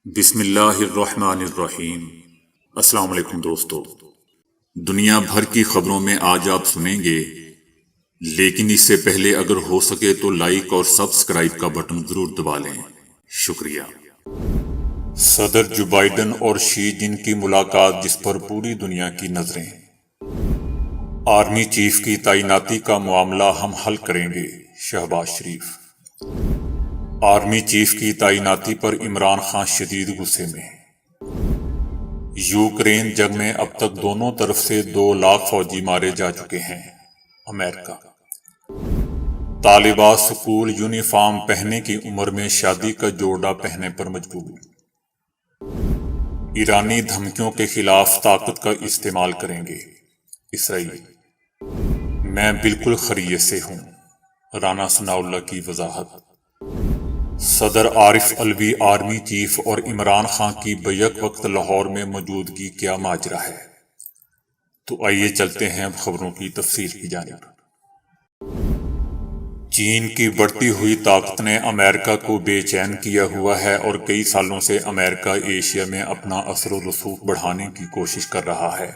بسم اللہ الرحمن الرحیم۔ السلام علیکم دوستو، دنیا بھر کی خبروں میں آج آپ سنیں گے، لیکن اس سے پہلے اگر ہو سکے تو لائک اور سبسکرائب کا بٹن ضرور دبا لیں۔ شکریہ۔ صدر جو بائیڈن اور شی جن کی ملاقات جس پر پوری دنیا کی نظریں۔ آرمی چیف کی تعیناتی کا معاملہ ہم حل کریں گے، شہباز شریف۔ آرمی چیف کی تعیناتی پر عمران خان شدید غصے میں۔ یوکرین جنگ میں اب تک دونوں طرف سے 2 لاکھ فوجی مارے جا چکے ہیں، امریکہ۔ طالبات سکول یونیفارم پہننے کی عمر میں شادی کا جوڑا پہننے پر مجبور۔ ایرانی دھمکیوں کے خلاف طاقت کا استعمال کریں گے، اسرائیل۔ میں بالکل خیریت سے ہوں، رانا ثناءاللہ کی وضاحت۔ صدر عارف علوی آرمی چیف اور عمران خان کی بیک وقت لاہور میں موجودگی کیا ماجرا ہے؟ تو آئیے چلتے ہیں اب خبروں کی تفصیل کی جانب۔ چین کی بڑھتی ہوئی طاقت نے امریکہ کو بے چین کیا ہوا ہے اور کئی سالوں سے امریکہ ایشیا میں اپنا اثر و رسوخ بڑھانے کی کوشش کر رہا ہے۔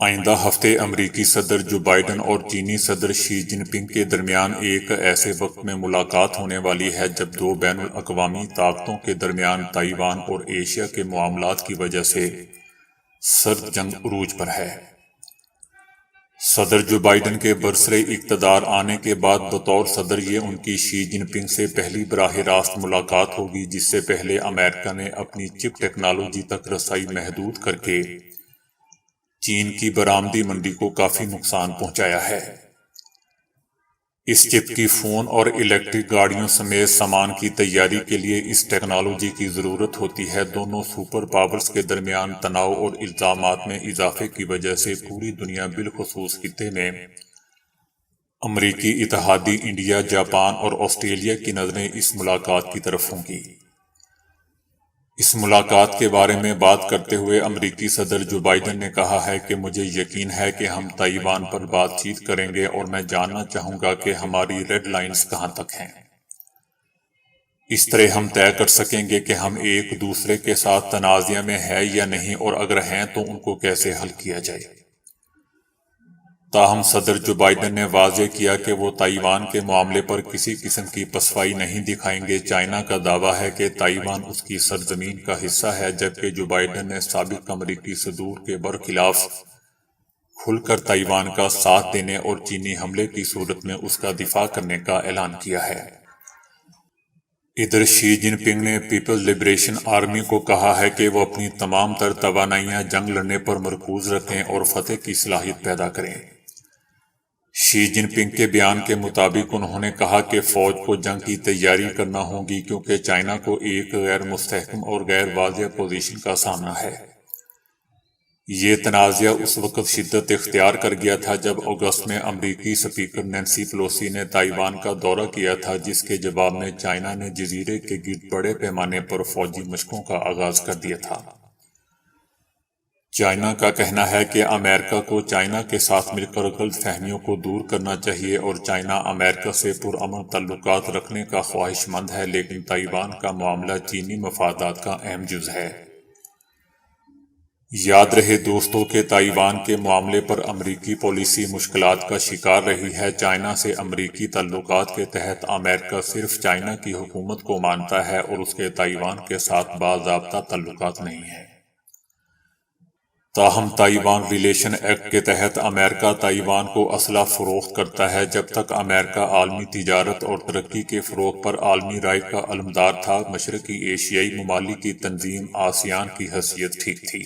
آئندہ ہفتے امریکی صدر جو بائیڈن اور چینی صدر شی جن پنگ کے درمیان ایک ایسے وقت میں ملاقات ہونے والی ہے جب 2 بین الاقوامی طاقتوں کے درمیان تائیوان اور ایشیا کے معاملات کی وجہ سے سرد جنگ عروج پر ہے۔ صدر جو بائیڈن کے برسر اقتدار آنے کے بعد بطور صدر یہ ان کی شی جن پنگ سے پہلی براہ راست ملاقات ہوگی، جس سے پہلے امریکہ نے اپنی چپ ٹیکنالوجی تک رسائی محدود کر کے چین کی برآمدی منڈی کو کافی نقصان پہنچایا ہے۔ اس چپ کی فون اور الیکٹرک گاڑیوں سمیت سامان کی تیاری کے لیے اس ٹیکنالوجی کی ضرورت ہوتی ہے۔ دونوں سپر پاورز کے درمیان تناؤ اور الزامات میں اضافے کی وجہ سے پوری دنیا بالخصوص خطے میں امریکی اتحادی انڈیا، جاپان اور آسٹریلیا کی نظریں اس ملاقات کی طرف ہوں گی۔ اس ملاقات کے بارے میں بات کرتے ہوئے امریکی صدر جو بائیڈن نے کہا ہے کہ مجھے یقین ہے کہ ہم تائیوان پر بات چیت کریں گے اور میں جاننا چاہوں گا کہ ہماری ریڈ لائنز کہاں تک ہیں۔ اس طرح ہم طے کر سکیں گے کہ ہم ایک دوسرے کے ساتھ تنازعہ میں ہیں یا نہیں، اور اگر ہیں تو ان کو کیسے حل کیا جائے۔ تاہم صدر جو بائیڈن نے واضح کیا کہ وہ تائیوان کے معاملے پر کسی قسم کی پسپائی نہیں دکھائیں گے۔ چائنا کا دعویٰ ہے کہ تائیوان اس کی سرزمین کا حصہ ہے، جبکہ جو بائیڈن نے سابق امریکی صدور کے برخلاف کھل کر تائیوان کا ساتھ دینے اور چینی حملے کی صورت میں اس کا دفاع کرنے کا اعلان کیا ہے۔ ادھر شی جن پنگ نے پیپلز لبریشن آرمی کو کہا ہے کہ وہ اپنی تمام تر توانائیاں جنگ لڑنے پر مرکوز رکھیں اور فتح کی صلاحیت پیدا کریں۔ شی جن پنگ کے بیان کے مطابق انہوں نے کہا کہ فوج کو جنگ کی تیاری کرنا ہوگی کیونکہ چائنا کو ایک غیر مستحکم اور غیر واضح پوزیشن کا سامنا ہے۔ یہ تنازعہ اس وقت شدت اختیار کر گیا تھا جب اگست میں امریکی اسپیکر نینسی پیلوسی نے تائیوان کا دورہ کیا تھا، جس کے جواب میں چائنا نے جزیرے کے گرد بڑے پیمانے پر فوجی مشقوں کا آغاز کر دیا تھا۔ چائنا کا کہنا ہے کہ امریکہ کو چائنا کے ساتھ مل کر غلط فہمیوں کو دور کرنا چاہیے اور چائنا امریکہ سے پرامن تعلقات رکھنے کا خواہش مند ہے، لیکن تائیوان کا معاملہ چینی مفادات کا اہم جز ہے۔ یاد رہے دوستو کہ تائیوان کے معاملے پر امریکی پالیسی مشکلات کا شکار رہی ہے۔ چائنا سے امریکی تعلقات کے تحت امریکہ صرف چائنا کی حکومت کو مانتا ہے اور اس کے تائیوان کے ساتھ باضابطہ تعلقات نہیں ہیں۔ تاہم تائیوان ریلیشن ایکٹ کے تحت امریکہ تائیوان کو اسلحہ فروخت کرتا ہے۔ جب تک امریکہ عالمی تجارت اور ترقی کے فروغ پر عالمی رائے کا علمدار تھا، مشرقی ایشیائی ممالک کی تنظیم آسیان کی حیثیت ٹھیک تھی۔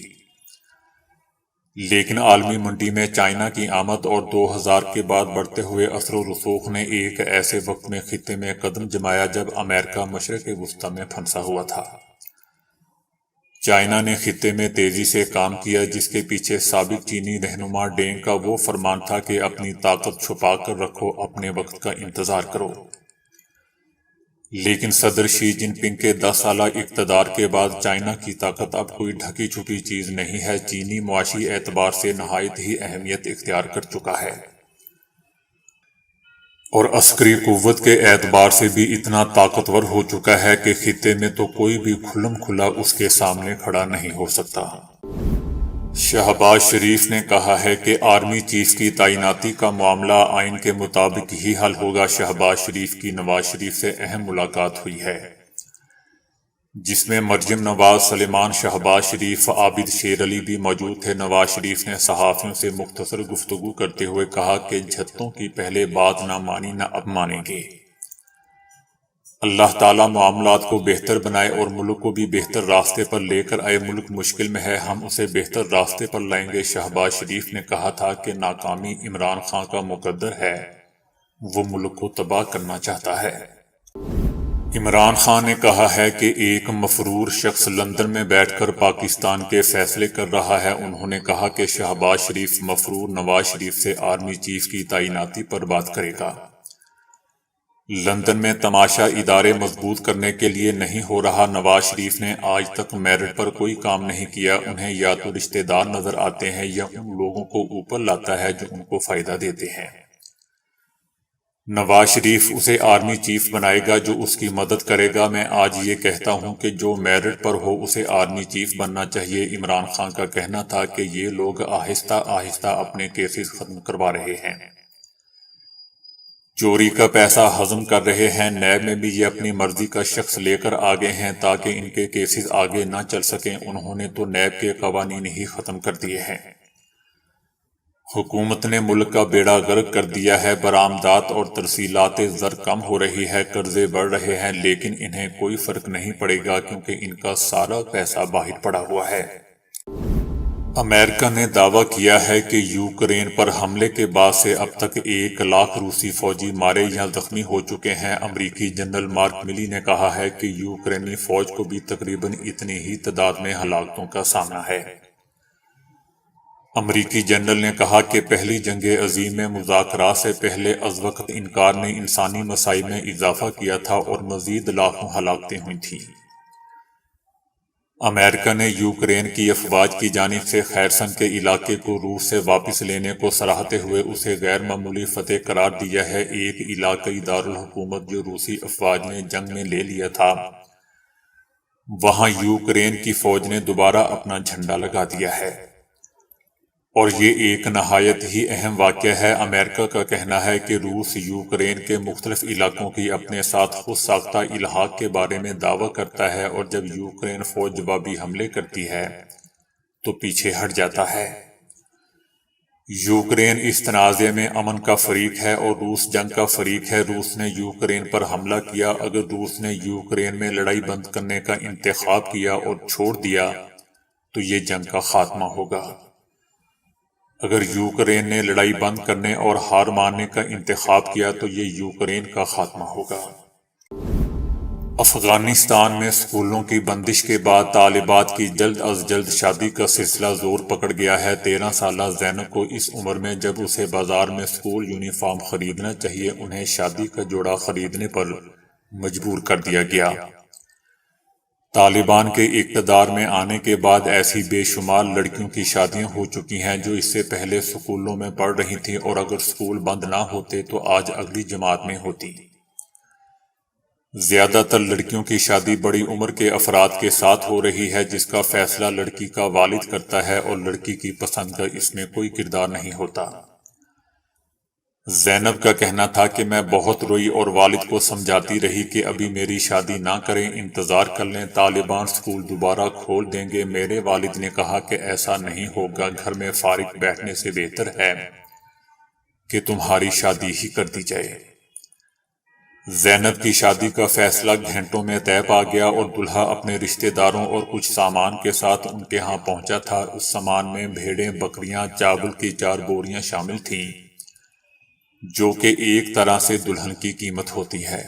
لیکن عالمی منڈی میں چائنا کی آمد اور 2000 کے بعد بڑھتے ہوئے اثر و رسوخ نے ایک ایسے وقت میں خطے میں قدم جمایا جب امریکہ مشرق وسطیٰ میں پھنسا ہوا تھا۔ چائنا نے خطے میں تیزی سے کام کیا، جس کے پیچھے سابق چینی رہنما ڈینگ کا وہ فرمان تھا کہ اپنی طاقت چھپا کر رکھو، اپنے وقت کا انتظار کرو۔ لیکن صدر شی جن پنگ کے 10 سالہ اقتدار کے بعد چائنا کی طاقت اب کوئی ڈھکی چھپی چیز نہیں ہے۔ چینی معاشی اعتبار سے نہایت ہی اہمیت اختیار کر چکا ہے اور عسکری قوت کے اعتبار سے بھی اتنا طاقتور ہو چکا ہے کہ خطے میں تو کوئی بھی کھلم کھلا اس کے سامنے کھڑا نہیں ہو سکتا۔ شہباز شریف نے کہا ہے کہ آرمی چیف کی تعیناتی کا معاملہ آئین کے مطابق ہی حل ہوگا۔ شہباز شریف کی نواز شریف سے اہم ملاقات ہوئی ہے، جس میں مریم نواز، سلیمان شہباز شریف، عابد شیر علی بھی موجود تھے۔ نواز شریف نے صحافیوں سے مختصر گفتگو کرتے ہوئے کہا کہ جھتوں کی پہلے بات نہ مانی نہ اب مانیں گے۔ اللہ تعالیٰ معاملات کو بہتر بنائے اور ملک کو بھی بہتر راستے پر لے کر آئے۔ ملک مشکل میں ہے، ہم اسے بہتر راستے پر لائیں گے۔ شہباز شریف نے کہا تھا کہ ناکامی عمران خان کا مقدر ہے، وہ ملک کو تباہ کرنا چاہتا ہے۔ عمران خان نے کہا ہے کہ ایک مفرور شخص لندن میں بیٹھ کر پاکستان کے فیصلے کر رہا ہے۔ انہوں نے کہا کہ شہباز شریف مفرور نواز شریف سے آرمی چیف کی تعیناتی پر بات کرے گا۔ لندن میں تماشا ادارے مضبوط کرنے کے لیے نہیں ہو رہا۔ نواز شریف نے آج تک میرٹ پر کوئی کام نہیں کیا۔ انہیں یا تو رشتہ دار نظر آتے ہیں یا ان لوگوں کو اوپر لاتا ہے جو ان کو فائدہ دیتے ہیں۔ نواز شریف اسے آرمی چیف بنائے گا جو اس کی مدد کرے گا۔ میں آج یہ کہتا ہوں کہ جو میرٹ پر ہو اسے آرمی چیف بننا چاہیے۔ عمران خان کا کہنا تھا کہ یہ لوگ آہستہ آہستہ اپنے کیسز ختم کروا رہے ہیں، چوری کا پیسہ ہضم کر رہے ہیں۔ نیب میں بھی یہ اپنی مرضی کا شخص لے کر آگے ہیں تاکہ ان کے کیسز آگے نہ چل سکیں۔ انہوں نے تو نیب کے قوانین ہی ختم کر دیے ہیں۔ حکومت نے ملک کا بیڑا غرق کر دیا ہے۔ برآمدات اور ترسیلات زر کم ہو رہی ہے، قرضے بڑھ رہے ہیں، لیکن انہیں کوئی فرق نہیں پڑے گا کیونکہ ان کا سارا پیسہ باہر پڑا ہوا ہے۔ امریکہ نے دعویٰ کیا ہے کہ یوکرین پر حملے کے بعد سے اب تک 1 لاکھ روسی فوجی مارے یا زخمی ہو چکے ہیں۔ امریکی جنرل مارک ملی نے کہا ہے کہ یوکرینی فوج کو بھی تقریباً اتنی ہی تعداد میں ہلاکتوں کا سامنا ہے۔ امریکی جنرل نے کہا کہ پہلی جنگ عظیم میں مذاکرات سے پہلے از وقت انکار نے انسانی مصائب میں اضافہ کیا تھا اور مزید لاکھوں ہلاکتیں ہوئی تھیں۔ امریکہ نے یوکرین کی افواج کی جانب سے خیرسن کے علاقے کو روس سے واپس لینے کو سراہتے ہوئے اسے غیر معمولی فتح قرار دیا ہے۔ ایک علاقائی دارالحکومت جو روسی افواج نے جنگ میں لے لیا تھا، وہاں یوکرین کی فوج نے دوبارہ اپنا جھنڈا لگا دیا ہے، اور یہ ایک نہایت ہی اہم واقعہ ہے۔ امریکہ کا کہنا ہے کہ روس یوکرین کے مختلف علاقوں کی اپنے ساتھ خود ساختہ الحاق کے بارے میں دعویٰ کرتا ہے، اور جب یوکرین فوج جوابی حملے کرتی ہے تو پیچھے ہٹ جاتا ہے۔ یوکرین اس تنازع میں امن کا فریق ہے اور روس جنگ کا فریق ہے۔ روس نے یوکرین پر حملہ کیا۔ اگر روس نے یوکرین میں لڑائی بند کرنے کا انتخاب کیا اور چھوڑ دیا تو یہ جنگ کا خاتمہ ہوگا۔ اگر یوکرین نے لڑائی بند کرنے اور ہار ماننے کا انتخاب کیا تو یہ یوکرین کا خاتمہ ہوگا۔ افغانستان میں اسکولوں کی بندش کے بعد طالبات کی جلد از جلد شادی کا سلسلہ زور پکڑ گیا ہے۔ 13 سالہ زینب کو اس عمر میں جب اسے بازار میں اسکول یونیفارم خریدنا چاہیے، انہیں شادی کا جوڑا خریدنے پر مجبور کر دیا گیا۔ طالبان کے اقتدار میں آنے کے بعد ایسی بے شمار لڑکیوں کی شادیاں ہو چکی ہیں جو اس سے پہلے اسکولوں میں پڑھ رہی تھیں، اور اگر اسکول بند نہ ہوتے تو آج اگلی جماعت میں ہوتی۔ زیادہ تر لڑکیوں کی شادی بڑی عمر کے افراد کے ساتھ ہو رہی ہے، جس کا فیصلہ لڑکی کا والد کرتا ہے اور لڑکی کی پسند کا اس میں کوئی کردار نہیں ہوتا۔ زینب کا کہنا تھا کہ میں بہت روئی اور والد کو سمجھاتی رہی کہ ابھی میری شادی نہ کریں، انتظار کر لیں، طالبان اسکول دوبارہ کھول دیں گے۔ میرے والد نے کہا کہ ایسا نہیں ہوگا، گھر میں فارغ بیٹھنے سے بہتر ہے کہ تمہاری شادی ہی کر دی جائے۔ زینب کی شادی کا فیصلہ گھنٹوں میں طے پا گیا اور دلہا اپنے رشتہ داروں اور کچھ سامان کے ساتھ ان کے ہاں پہنچا تھا۔ اس سامان میں بھیڑیں، بکریاں، چاول کی 4 بوریاں شامل تھیں، جو کہ ایک طرح سے دلہن کی قیمت ہوتی ہے۔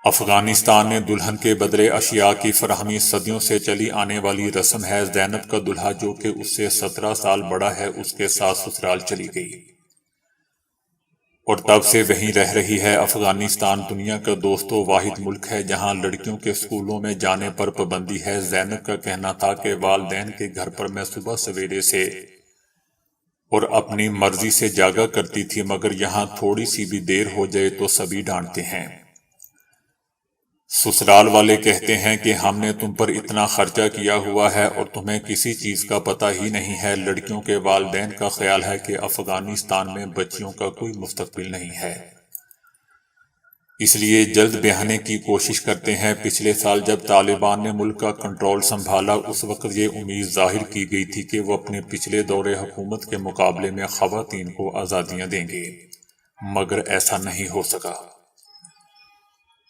افغانستان نے دلہن کے بدلے اشیاء کی فراہمی صدیوں سے چلی آنے والی رسم ہے۔ زینب کا دلہا جو کہ اس سے 17 سال بڑا ہے، اس کے ساتھ سسرال چلی گئی اور تب سے وہیں رہ رہی ہے۔ افغانستان دنیا کا دوستو واحد ملک ہے جہاں لڑکیوں کے اسکولوں میں جانے پر پابندی ہے۔ زینب کا کہنا تھا کہ والدین کے گھر پر میں صبح سویرے سے اور اپنی مرضی سے جاگا کرتی تھی، مگر یہاں تھوڑی سی بھی دیر ہو جائے تو سبھی ڈانٹتے ہیں۔ سسرال والے کہتے ہیں کہ ہم نے تم پر اتنا خرچہ کیا ہوا ہے اور تمہیں کسی چیز کا پتہ ہی نہیں ہے۔ لڑکیوں کے والدین کا خیال ہے کہ افغانستان میں بچیوں کا کوئی مستقبل نہیں ہے، اس لیے جلد بیاہنے کی کوشش کرتے ہیں۔ پچھلے سال جب طالبان نے ملک کا کنٹرول سنبھالا، اس وقت یہ امید ظاہر کی گئی تھی کہ وہ اپنے پچھلے دور حکومت کے مقابلے میں خواتین کو آزادیاں دیں گے، مگر ایسا نہیں ہو سکا۔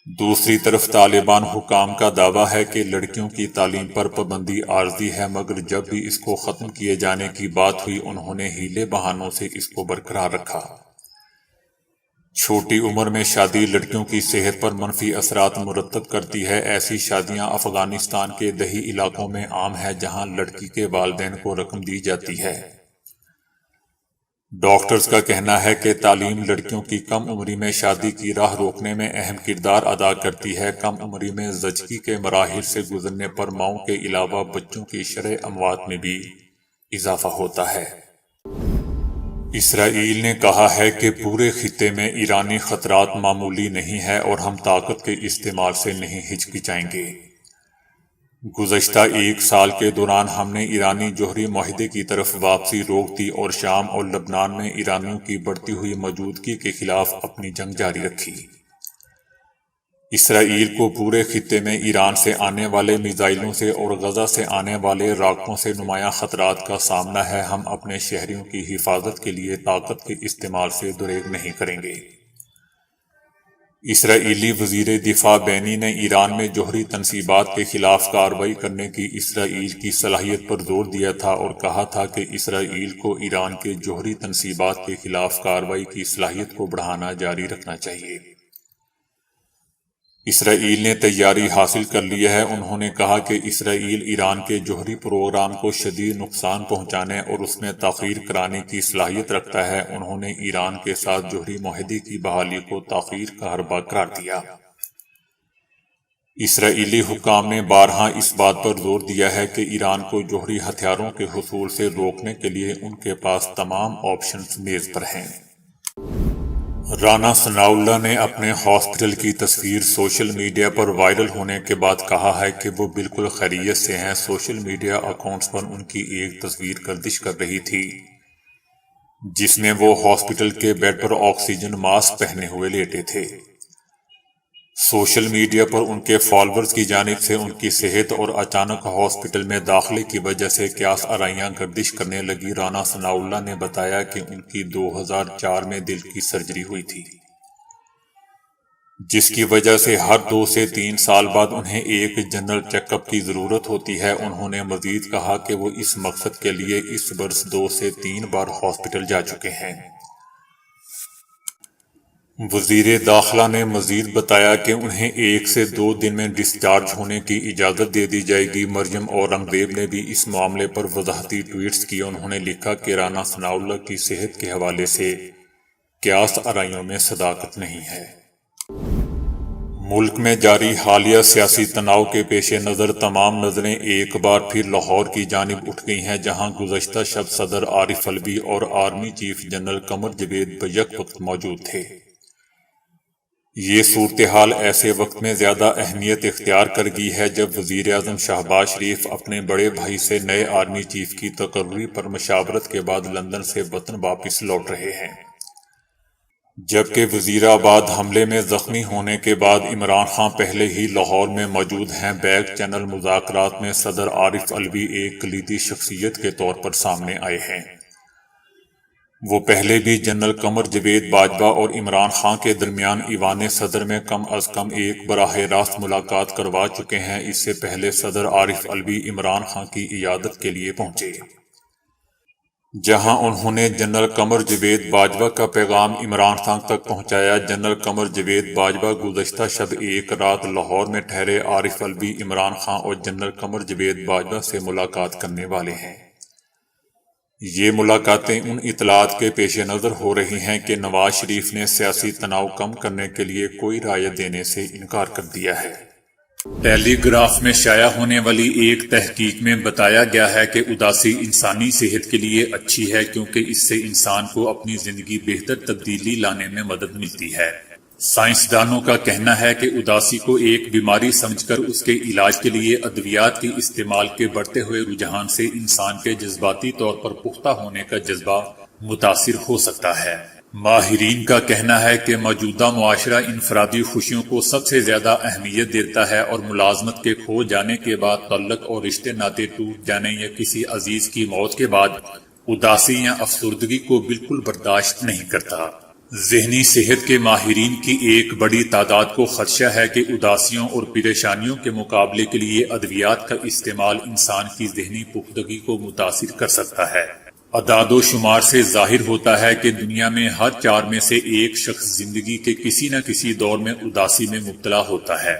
دوسری طرف طالبان حکام کا دعویٰ ہے کہ لڑکیوں کی تعلیم پر پابندی عارضی ہے، مگر جب بھی اس کو ختم کیے جانے کی بات ہوئی انہوں نے ہیلے بہانوں سے اس کو برقرار رکھا۔ چھوٹی عمر میں شادی لڑکیوں کی صحت پر منفی اثرات مرتب کرتی ہے۔ ایسی شادیاں افغانستان کے دیہی علاقوں میں عام ہے جہاں لڑکی کے والدین کو رقم دی جاتی ہے۔ ڈاکٹرز کا کہنا ہے کہ تعلیم لڑکیوں کی کم عمری میں شادی کی راہ روکنے میں اہم کردار ادا کرتی ہے۔ کم عمری میں زچگی کے مراحل سے گزرنے پر ماؤں کے علاوہ بچوں کی شرح اموات میں بھی اضافہ ہوتا ہے۔ اسرائیل نے کہا ہے کہ پورے خطے میں ایرانی خطرات معمولی نہیں ہے اور ہم طاقت کے استعمال سے نہیں ہچکچائیں گے۔ گزشتہ ایک سال کے دوران ہم نے ایرانی جوہری معاہدے کی طرف واپسی روک دی اور شام اور لبنان میں ایرانیوں کی بڑھتی ہوئی موجودگی کے خلاف اپنی جنگ جاری رکھی۔ اسرائیل کو پورے خطے میں ایران سے آنے والے میزائلوں سے اور غزہ سے آنے والے راکٹوں سے نمایاں خطرات کا سامنا ہے۔ ہم اپنے شہریوں کی حفاظت کے لیے طاقت کے استعمال سے دریغ نہیں کریں گے۔ اسرائیلی وزیر دفاع بینی نے ایران میں جوہری تنصیبات کے خلاف کارروائی کرنے کی اسرائیل کی صلاحیت پر زور دیا تھا اور کہا تھا کہ اسرائیل کو ایران کے جوہری تنصیبات کے خلاف کارروائی کی صلاحیت کو بڑھانا جاری رکھنا چاہیے۔ اسرائیل نے تیاری حاصل کر لی ہے۔ انہوں نے کہا کہ اسرائیل ایران کے جوہری پروگرام کو شدید نقصان پہنچانے اور اس میں تاخیر کرانے کی صلاحیت رکھتا ہے۔ انہوں نے ایران کے ساتھ جوہری معاہدے کی بحالی کو تاخیر کا حربہ قرار دیا۔ اسرائیلی حکام نے بارہا اس بات پر زور دیا ہے کہ ایران کو جوہری ہتھیاروں کے حصول سے روکنے کے لیے ان کے پاس تمام آپشنز میز پر ہیں۔ رانا ثناء اللہ نے اپنے ہاسپٹل کی تصویر سوشل میڈیا پر وائرل ہونے کے بعد کہا ہے کہ وہ بالکل خیریت سے ہیں۔ سوشل میڈیا اکاؤنٹس پر ان کی ایک تصویر گردش کر رہی تھی جس میں وہ ہاسپٹل کے بیڈ پر آکسیجن ماسک پہنے ہوئے لیٹے تھے۔ سوشل میڈیا پر ان کے فالوورز کی جانب سے ان کی صحت اور اچانک ہاسپٹل میں داخلے کی وجہ سے قیاس آرائیاں گردش کرنے لگی۔ رانا ثناء اللہ نے بتایا کہ ان کی 2004 میں دل کی سرجری ہوئی تھی، جس کی وجہ سے ہر 2 سے 3 سال بعد انہیں ایک جنرل چیک اپ کی ضرورت ہوتی ہے۔ انہوں نے مزید کہا کہ وہ اس مقصد کے لیے اس برس 2 سے 3 بار ہاسپٹل جا چکے ہیں۔ وزیر داخلہ نے مزید بتایا کہ انہیں 1 سے 2 دن میں ڈسچارج ہونے کی اجازت دے دی جائے گی۔ مریم اورنگزیب نے بھی اس معاملے پر وضاحتی ٹویٹس کیے۔ انہوں نے لکھا کہ رانا ثناء اللہ کی صحت کے حوالے سے قیاس آرائیوں میں صداقت نہیں ہے۔ ملک میں جاری حالیہ سیاسی تناؤ کے پیش نظر تمام نظریں ایک بار پھر لاہور کی جانب اٹھ گئی ہیں، جہاں گزشتہ شب صدر عارف الوی اور army chief general Qamar Javed back وقت موجود تھے۔ یہ صورتحال ایسے وقت میں زیادہ اہمیت اختیار کر گئی ہے جب وزیر اعظم شہباز شریف اپنے بڑے بھائی سے نئے آرمی چیف کی تقرری پر مشاورت کے بعد لندن سے وطن واپس لوٹ رہے ہیں، جبکہ وزیر آباد حملے میں زخمی ہونے کے بعد عمران خان پہلے ہی لاہور میں موجود ہیں۔ بیک چینل مذاکرات میں صدر عارف الوی ایک کلیدی شخصیت کے طور پر سامنے آئے ہیں۔ وہ پہلے بھی جنرل قمر جاوید باجوہ اور عمران خان کے درمیان ایوان صدر میں کم از کم ایک براہ راست ملاقات کروا چکے ہیں۔ اس سے پہلے صدر عارف الوی عمران خان کی عیادت کے لیے پہنچے، جہاں انہوں نے جنرل قمر جاوید باجوہ کا پیغام عمران خان تک پہنچایا۔ جنرل قمر جاوید باجوہ گزشتہ شب ایک رات لاہور میں ٹھہرے۔ عارف الوی عمران خان اور جنرل قمر جاوید باجوہ سے ملاقات کرنے والے ہیں۔ یہ ملاقاتیں ان اطلاعات کے پیش نظر ہو رہی ہیں کہ نواز شریف نے سیاسی تناؤ کم کرنے کے لیے کوئی رائے دینے سے انکار کر دیا ہے۔ ٹیلی گراف میں شائع ہونے والی ایک تحقیق میں بتایا گیا ہے کہ اداسی انسانی صحت کے لیے اچھی ہے کیونکہ اس سے انسان کو اپنی زندگی بہتر تبدیلی لانے میں مدد ملتی ہے۔ سائنسدانوں کا کہنا ہے کہ اداسی کو ایک بیماری سمجھ کر اس کے علاج کے لیے ادویات کے استعمال کے بڑھتے ہوئے رجحان سے انسان کے جذباتی طور پر پختہ ہونے کا جذبہ متاثر ہو سکتا ہے۔ ماہرین کا کہنا ہے کہ موجودہ معاشرہ انفرادی خوشیوں کو سب سے زیادہ اہمیت دیتا ہے اور ملازمت کے کھو جانے کے بعد تعلق اور رشتے ناطے ٹوٹ جانے یا کسی عزیز کی موت کے بعد اداسی یا افسردگی کو بالکل برداشت نہیں کرتا۔ ذہنی صحت کے ماہرین کی ایک بڑی تعداد کو خدشہ ہے کہ اداسیوں اور پریشانیوں کے مقابلے کے لیے ادویات کا استعمال انسان کی ذہنی پختگی کو متاثر کر سکتا ہے۔ اعداد و شمار سے ظاہر ہوتا ہے کہ دنیا میں ہر 4 میں سے ایک شخص زندگی کے کسی نہ کسی دور میں اداسی میں مبتلا ہوتا ہے،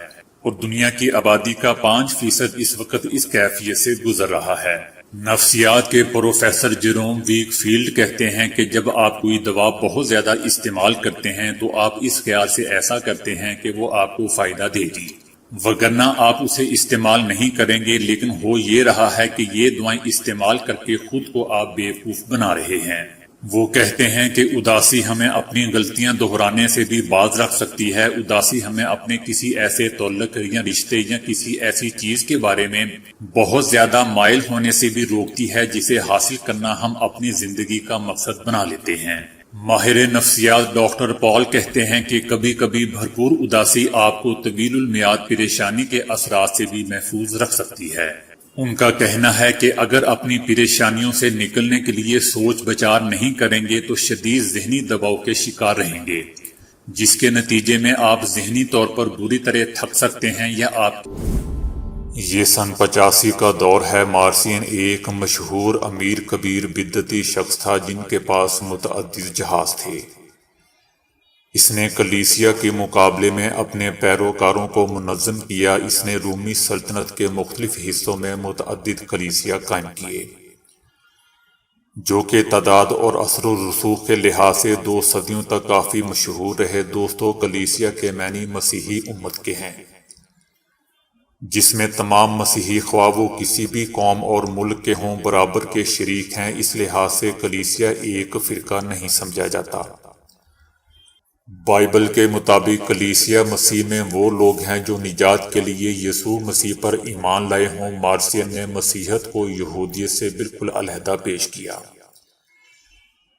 اور دنیا کی آبادی کا 5% اس وقت اس کیفیت سے گزر رہا ہے۔ نفسیات کے پروفیسر جیروم ویک فیلڈ کہتے ہیں کہ جب آپ کوئی دوا بہت زیادہ استعمال کرتے ہیں تو آپ اس خیال سے ایسا کرتے ہیں کہ وہ آپ کو فائدہ دے گی، وگرنہ آپ اسے استعمال نہیں کریں گے، لیکن ہو یہ رہا ہے کہ یہ دوائیں استعمال کر کے خود کو آپ بیوقوف بنا رہے ہیں۔ وہ کہتے ہیں کہ اداسی ہمیں اپنی غلطیاں دہرانے سے بھی باز رکھ سکتی ہے۔ اداسی ہمیں اپنے کسی ایسے تعلق یا رشتے یا کسی ایسی چیز کے بارے میں بہت زیادہ مائل ہونے سے بھی روکتی ہے جسے حاصل کرنا ہم اپنی زندگی کا مقصد بنا لیتے ہیں۔ ماہر نفسیات ڈاکٹر پال کہتے ہیں کہ کبھی کبھی بھرپور اداسی آپ کو طویل المیعاد پریشانی کے اثرات سے بھی محفوظ رکھ سکتی ہے۔ ان کا کہنا ہے کہ اگر اپنی پریشانیوں سے نکلنے کے لیے سوچ بچار نہیں کریں گے تو شدید ذہنی دباؤ کے شکار رہیں گے، جس کے نتیجے میں آپ ذہنی طور پر بری طرح تھک سکتے ہیں یا آپ یہ سن 85 کا دور ہے۔ مارسین ایک مشہور امیر کبیر بدعتی شخص تھا جن کے پاس متعدد جہاز تھے۔ اس نے کلیسیا کے مقابلے میں اپنے پیروکاروں کو منظم کیا۔ اس نے رومی سلطنت کے مختلف حصوں میں متعدد کلیسیا قائم کیے، جو کہ تعداد اور اثر و رسوخ کے لحاظ سے 2 صدیوں تک کافی مشہور رہے۔ دوستو، کلیسیا کے معنی مسیحی امت کے ہیں، جس میں تمام مسیحی خواہ وہ کسی بھی قوم اور ملک کے ہوں برابر کے شریک ہیں۔ اس لحاظ سے کلیسیا ایک فرقہ نہیں سمجھا جاتا۔ بائبل کے مطابق کلیسیا مسیح میں وہ لوگ ہیں جو نجات کے لیے یسوع مسیح پر ایمان لائے ہوں۔ مارسین نے مسیحیت کو یہودیت سے بالکل علیحدہ پیش کیا۔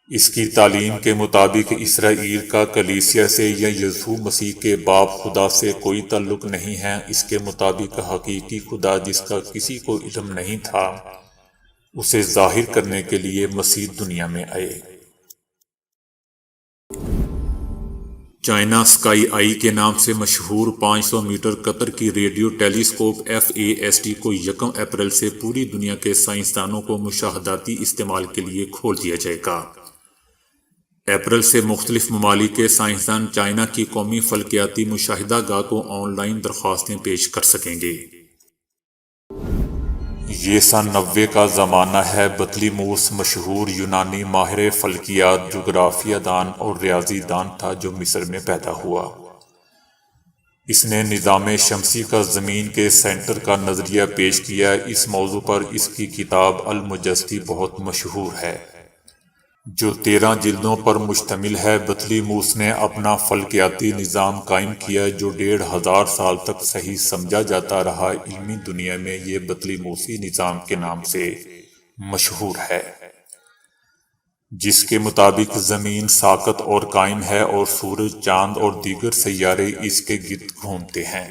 اس کی تعلیم کے مطابق اسرائیل کا کلیسیا سے یا یسوع مسیح کے باپ خدا سے کوئی تعلق نہیں ہے۔ اس کے مطابق حقیقی خدا جس کا کسی کو علم نہیں تھا، اسے ظاہر کرنے کے لیے مسیح دنیا میں آئے۔ چائنا اسکائی آئی کے نام سے مشہور 500 میٹر قطر کی ریڈیو ٹیلیسکوپ FAST کو 1 اپریل سے پوری دنیا کے سائنسدانوں کو مشاہداتی استعمال کے لیے کھول دیا جائے گا۔ اپریل سے مختلف ممالک کے سائنسدان چائنا کی قومی فلکیاتی مشاہدہ گاہ کو آن لائن درخواستیں پیش کر سکیں گے۔ یہ سن 90 کا زمانہ ہے۔ بطلیموس مشہور یونانی ماہر فلکیات، جغرافیہ دان اور ریاضی دان تھا جو مصر میں پیدا ہوا۔ اس نے نظام شمسی کا زمین کے سینٹر کا نظریہ پیش کیا۔ اس موضوع پر اس کی کتاب المجستی بہت مشہور ہے، جو 13 جلدوں پر مشتمل ہے۔ بطلیموس نے اپنا فلکیاتی نظام قائم کیا جو 1500 سال تک صحیح سمجھا جاتا رہا۔ علمی دنیا میں یہ بطلیموسی نظام کے نام سے مشہور ہے، جس کے مطابق زمین ساکت اور قائم ہے اور سورج، چاند اور دیگر سیارے اس کے گرد گھومتے ہیں۔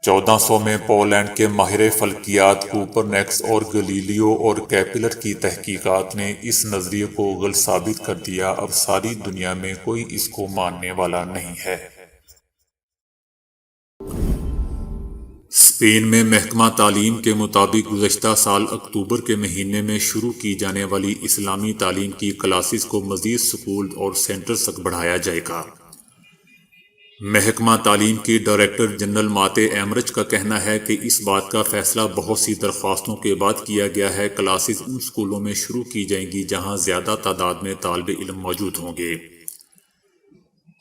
1400 میں پولینڈ کے ماہر فلکیات کوپرنیکس اور گلیلیو اور کیپلر کی تحقیقات نے اس نظریے کو غلط ثابت کر دیا۔ اب ساری دنیا میں کوئی اس کو ماننے والا نہیں ہے۔ اسپین میں محکمہ تعلیم کے مطابق گزشتہ سال اکتوبر کے مہینے میں شروع کی جانے والی اسلامی تعلیم کی کلاسز کو مزید اسکول اور سینٹرز تک بڑھایا جائے گا۔ محکمہ تعلیم کی ڈائریکٹر جنرل ماتے ایمرچ کا کہنا ہے کہ اس بات کا فیصلہ بہت سی درخواستوں کے بعد کیا گیا ہے۔ کلاسز ان اسکولوں میں شروع کی جائیں گی جہاں زیادہ تعداد میں طالب علم موجود ہوں گے۔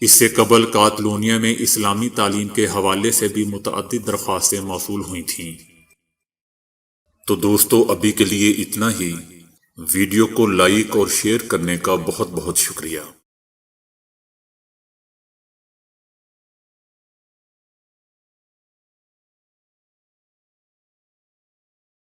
اس سے قبل کاتالونیہ میں اسلامی تعلیم کے حوالے سے بھی متعدد درخواستیں موصول ہوئی تھیں۔ تو دوستو ابھی کے لیے اتنا ہی۔ ویڈیو کو لائک اور شیئر کرنے کا بہت بہت شکریہ۔